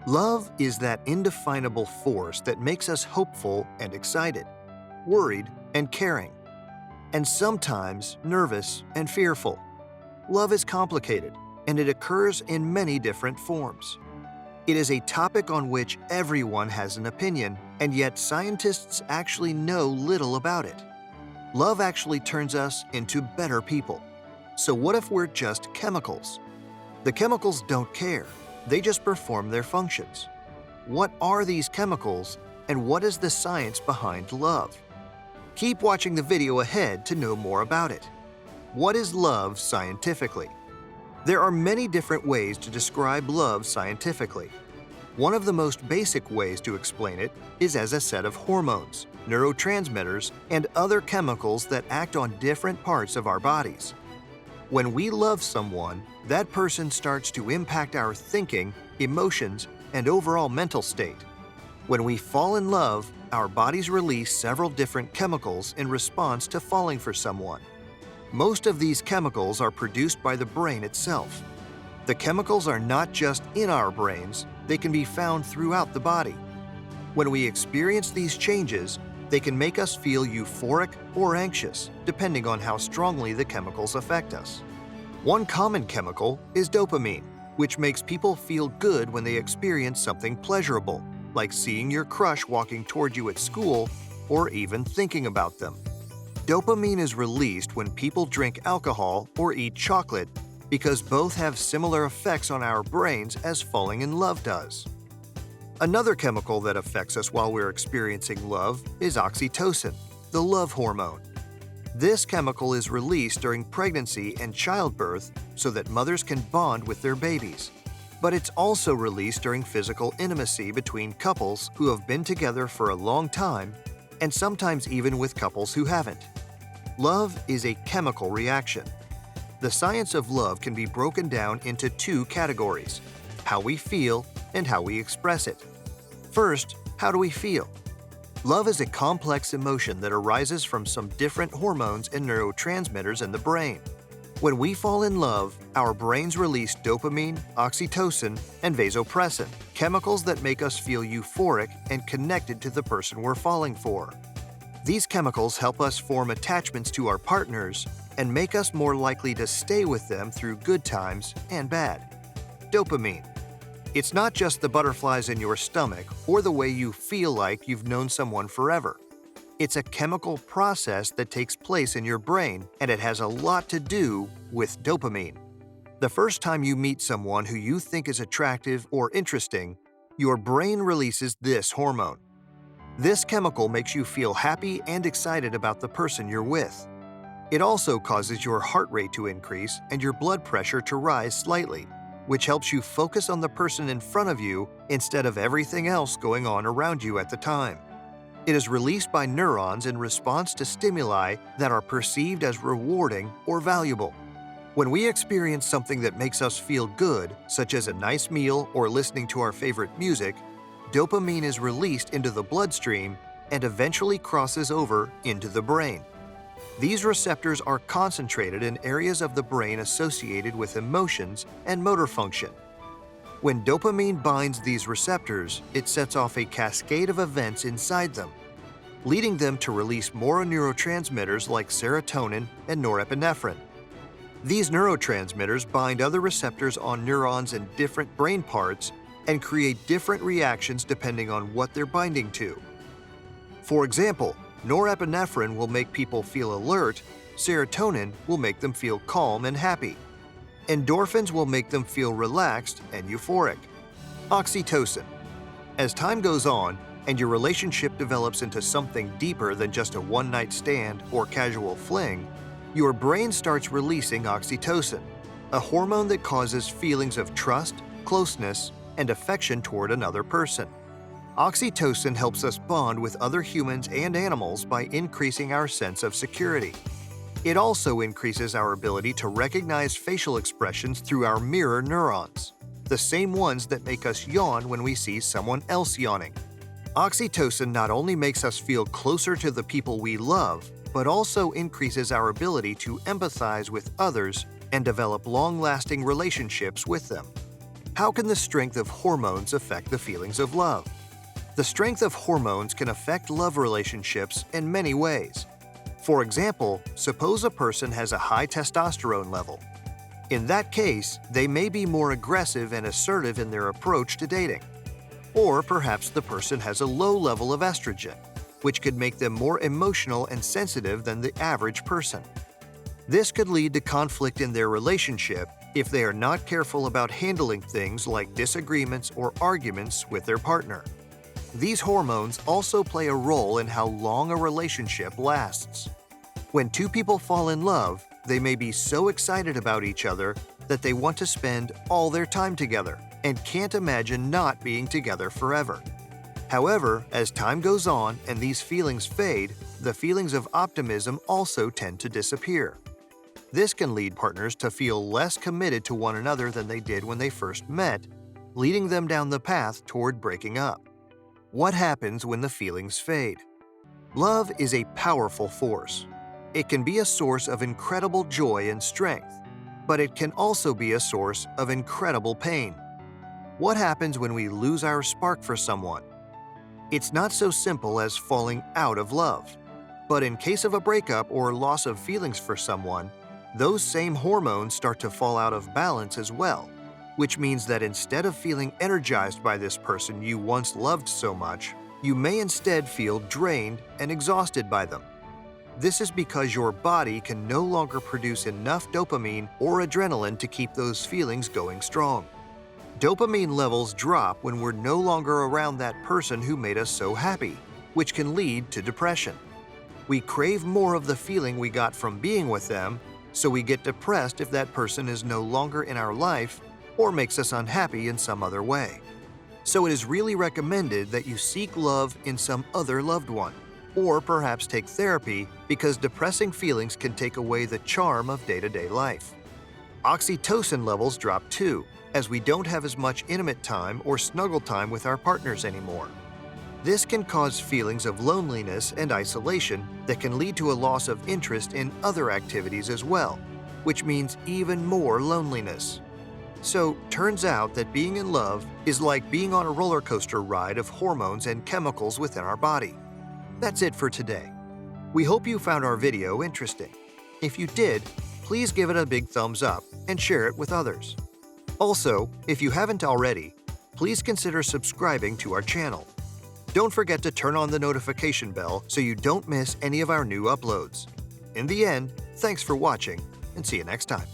Love is that indefinable force that makes us hopeful and excited, worried and caring, and sometimes nervous and fearful. Love is complicated, and it occurs in many different forms. It is a topic on which everyone has an opinion, and yet scientists actually know little about it. Love actually turns us into better people. So what if we're just chemicals? The chemicals don't care. They just perform their functions. What are these chemicals, and what is the science behind love? Keep watching the video ahead to know more about it. What is love scientifically? There are many different ways to describe love scientifically. One of the most basic ways to explain it is as a set of hormones, neurotransmitters, and other chemicals that act on different parts of our bodies. When we love someone, that person starts to impact our thinking, emotions, and overall mental state. When we fall in love, our bodies release several different chemicals in response to falling for someone. Most of these chemicals are produced by the brain itself. The chemicals are not just in our brains, they can be found throughout the body. When we experience these changes, they can make us feel euphoric or anxious, depending on how strongly the chemicals affect us. One common chemical is dopamine, which makes people feel good when they experience something pleasurable, like seeing your crush walking toward you at school or even thinking about them. Dopamine is released when people drink alcohol or eat chocolate because both have similar effects on our brains as falling in love does. Another chemical that affects us while we're experiencing love is oxytocin, the love hormone. This chemical is released during pregnancy and childbirth so that mothers can bond with their babies. But it's also released during physical intimacy between couples who have been together for a long time, and sometimes even with couples who haven't. Love is a chemical reaction. The science of love can be broken down into two categories: how we feel and how we express it. First, how do we feel? Love is a complex emotion that arises from some different hormones and neurotransmitters in the brain. When we fall in love, our brains release dopamine, oxytocin, and vasopressin, chemicals that make us feel euphoric and connected to the person we're falling for. These chemicals help us form attachments to our partners and make us more likely to stay with them through good times and bad. Dopamine. It's not just the butterflies in your stomach or the way you feel like you've known someone forever. It's a chemical process that takes place in your brain, and it has a lot to do with dopamine. The first time you meet someone who you think is attractive or interesting, your brain releases this hormone. This chemical makes you feel happy and excited about the person you're with. It also causes your heart rate to increase and your blood pressure to rise slightly, which helps you focus on the person in front of you instead of everything else going on around you at the time. It is released by neurons in response to stimuli that are perceived as rewarding or valuable. When we experience something that makes us feel good, such as a nice meal or listening to our favorite music, dopamine is released into the bloodstream and eventually crosses over into the brain. These receptors are concentrated in areas of the brain associated with emotions and motor function. When dopamine binds these receptors, it sets off a cascade of events inside them, leading them to release more neurotransmitters like serotonin and norepinephrine. These neurotransmitters bind other receptors on neurons in different brain parts and create different reactions depending on what they're binding to. For example, norepinephrine will make people feel alert, serotonin will make them calm calm and happy. Endorphins will make them feel relaxed and euphoric. Oxytocin. As time goes on and your relationship develops into something deeper than just a one-night stand or casual fling, your brain starts releasing oxytocin, a hormone that causes feelings of trust, closeness, and affection toward another person. Oxytocin helps us bond with other humans and animals by increasing our sense of security. It also increases our ability to recognize facial expressions through our mirror neurons, the same ones that make us yawn when we see someone else yawning. Oxytocin not only makes us feel closer to the people we love, but also increases our ability to empathize with others and develop long-lasting relationships with them. How can the strength of hormones affect the feelings of love? The strength of hormones can affect love relationships in many ways. For example, suppose a person has a high testosterone level. In that case, they may be more aggressive and assertive in their approach to dating. Or perhaps the person has a low level of estrogen, which could make them more emotional and sensitive than the average person. This could lead to conflict in their relationship if they are not careful about handling things like disagreements or arguments with their partner. These hormones also play a role in how long a relationship lasts. When two people fall in love, they may be so excited about each other that they want to spend all their time together and can't imagine not being together forever. However, as time goes on and these feelings fade, the feelings of optimism also tend to disappear. This can lead partners to feel less committed to one another than they did when they first met, leading them down the path toward breaking up. What happens when the feelings fade? Love is a powerful force. It can be a source of incredible joy and strength, but it can also be a source of incredible pain. What happens when we lose our spark for someone? It's not so simple as falling out of love. But in case of a breakup or loss of feelings for someone, those same hormones start to fall out of balance as well, which means that instead of feeling energized by this person you once loved so much, you may instead feel drained and exhausted by them. This is because your body can no longer produce enough dopamine or adrenaline to keep those feelings going strong. Dopamine levels drop when we're no longer around that person who made us so happy, which can lead to depression. We crave more of the feeling we got from being with them, so we get depressed if that person is no longer in our life or makes us unhappy in some other way. So it is really recommended that you seek love in some other loved one, or perhaps take therapy because depressing feelings can take away the charm of day-to-day life. Oxytocin levels drop too, as we don't have as much intimate time or snuggle time with our partners anymore. This can cause feelings of loneliness and isolation that can lead to a loss of interest in other activities as well, which means even more loneliness. So, turns out that being in love is like being on a roller coaster ride of hormones and chemicals within our body. That's it for today. We hope you found our video interesting. If you did, please give it a big thumbs up and share it with others. Also, if you haven't already, please consider subscribing to our channel. Don't forget to turn on the notification bell so you don't miss any of our new uploads. In the end, thanks for watching and see you next time.